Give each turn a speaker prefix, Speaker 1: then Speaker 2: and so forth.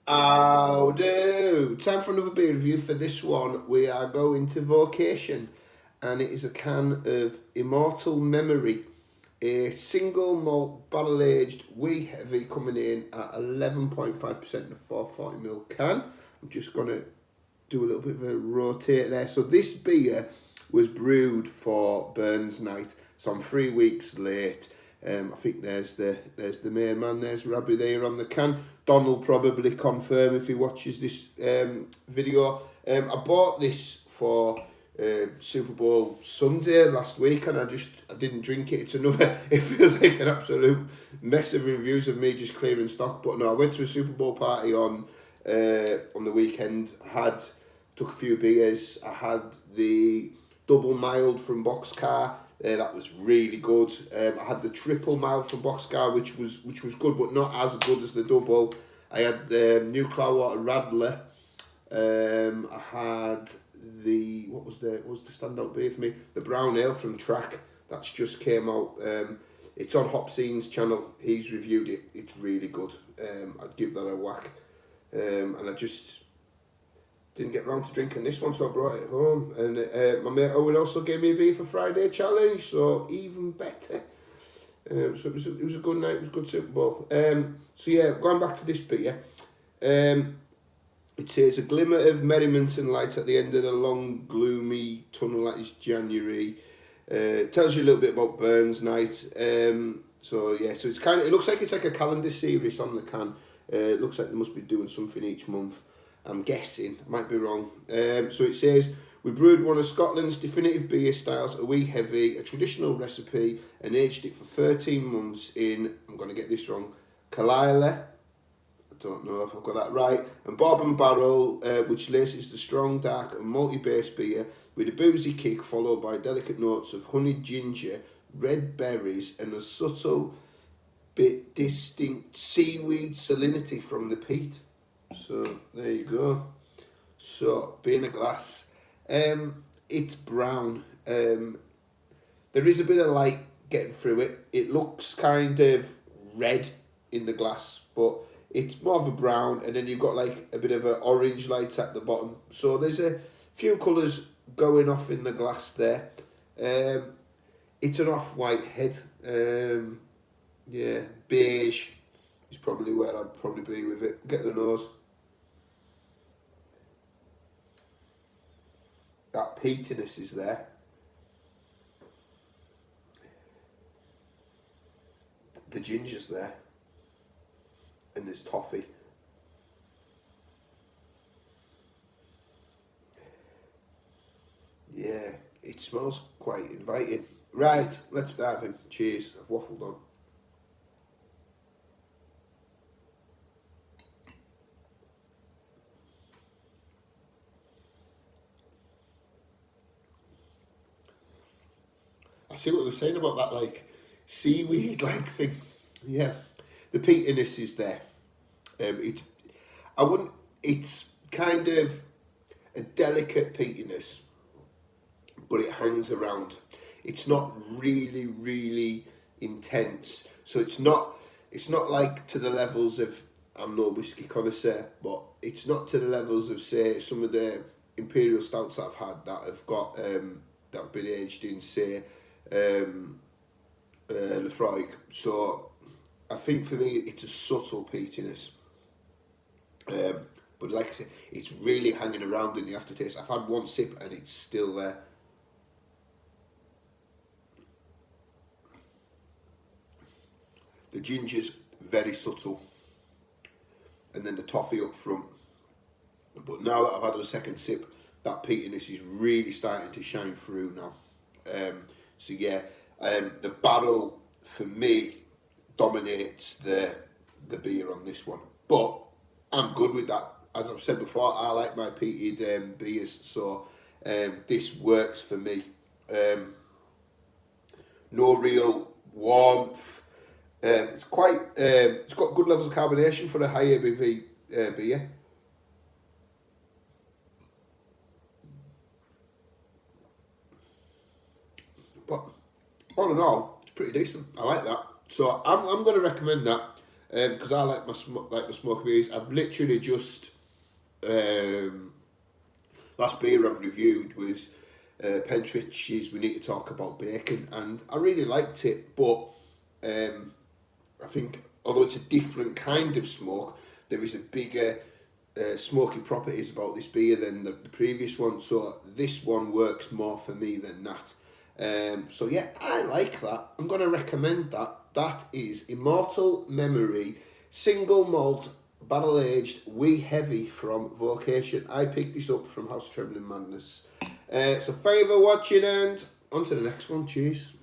Speaker 1: How do? Time for another beer review. For this one, we are going to Vocation, and it is a can of Immortal Memory, a single malt barrel aged wee heavy coming in at 11.5% in a 440ml can. I'm just going to do a little bit of a rotate there. So this beer was brewed for Burns Night, so I'm 3 weeks late. I think there's the main man. There's Rabbi there on the can. Don will probably confirm if he watches this video. I bought this for Super Bowl Sunday last week, and I didn't drink it. It's another. It feels like an absolute mess of reviews of me just clearing stock. But no, I went to a Super Bowl party on the weekend. Took a few beers. I had the double mild from Boxcar. That was really good. I had the triple mild from Boxcar, which was good, but not as good as the double. I had the New Cloudwater Radler. I had what was the standout beer for me? The brown ale from Track. That's just came out. It's on Hopseen's channel. He's reviewed it. It's really good. I'd give that a whack. And I just didn't get round to drinking this one, so I brought it home. And my mate Owen also gave me a beer for Friday challenge, so even better. So it was a good night. It was a good Super Bowl. So yeah, going back to this beer. It says a glimmer of merriment and light at the end of the long, gloomy tunnel that is January. Tells you a little bit about Burns Night. So it's it looks like it's like a calendar series on the can. It looks like they must be doing something each month. I'm guessing, I might be wrong. So it says, we brewed one of Scotland's definitive beer styles, a wee heavy, a traditional recipe, and aged it for 13 months in, I'm going to get this wrong, Kalila. I don't know if I've got that right. And bourbon barrel, which laces the strong, dark, and malty-based beer with a boozy kick, followed by delicate notes of honeyed ginger, red berries, and a subtle bit distinct seaweed salinity from the peat. So there you go. So being a glass, it's brown. There is a bit of light getting through it. It looks kind of red in the glass, but it's more of a brown, and then you've got like a bit of an orange light at the bottom. So there's a few colours going off in the glass there. It's an off-white head. Beige is probably where I'd probably be with it. Get the nose. That peatiness is there. The ginger's there. And there's toffee. Yeah, it smells quite inviting. Right, let's dive in. Cheers, I've waffled on. I see what they're saying about that, like, seaweed-like thing. Yeah, the peatiness is there. I wouldn't. It's kind of a delicate peatiness, but it hangs around. It's not really, really intense. So it's not. It's not like to the levels of. I'm no whiskey connoisseur, but it's not to the levels of, say, some of the imperial stouts that I've had that have got that have been aged in, say, Lefroy. So I think for me it's a subtle peatiness. But like I said, it's really hanging around in the aftertaste. I've had one sip and it's still there. The ginger's very subtle, and then the toffee up front. But now that I've had a second sip, that peatiness is really starting to shine through now. The barrel for me dominates the beer on this one. But I'm good with that. As I've said before, I like my peated beers, so this works for me. No real warmth. It's got good levels of carbonation for a high ABV beer. But all in all, it's pretty decent. I like that. So I'm going to recommend that. because I like my smoky beers. I've literally just last beer I've reviewed was Pentrich's We Need to Talk About Bacon, and I really liked it, but I think although it's a different kind of smoke, there is a bigger smoky properties about this beer than the previous one, so this one works more for me than that. So yeah, I like that. I'm going to recommend that. That is Immortal Memory Single Malt Barrel Aged Wee Heavy from Vocation. I picked this up from House Trembling Madness. So thank you for watching, and on to the next one. Cheers.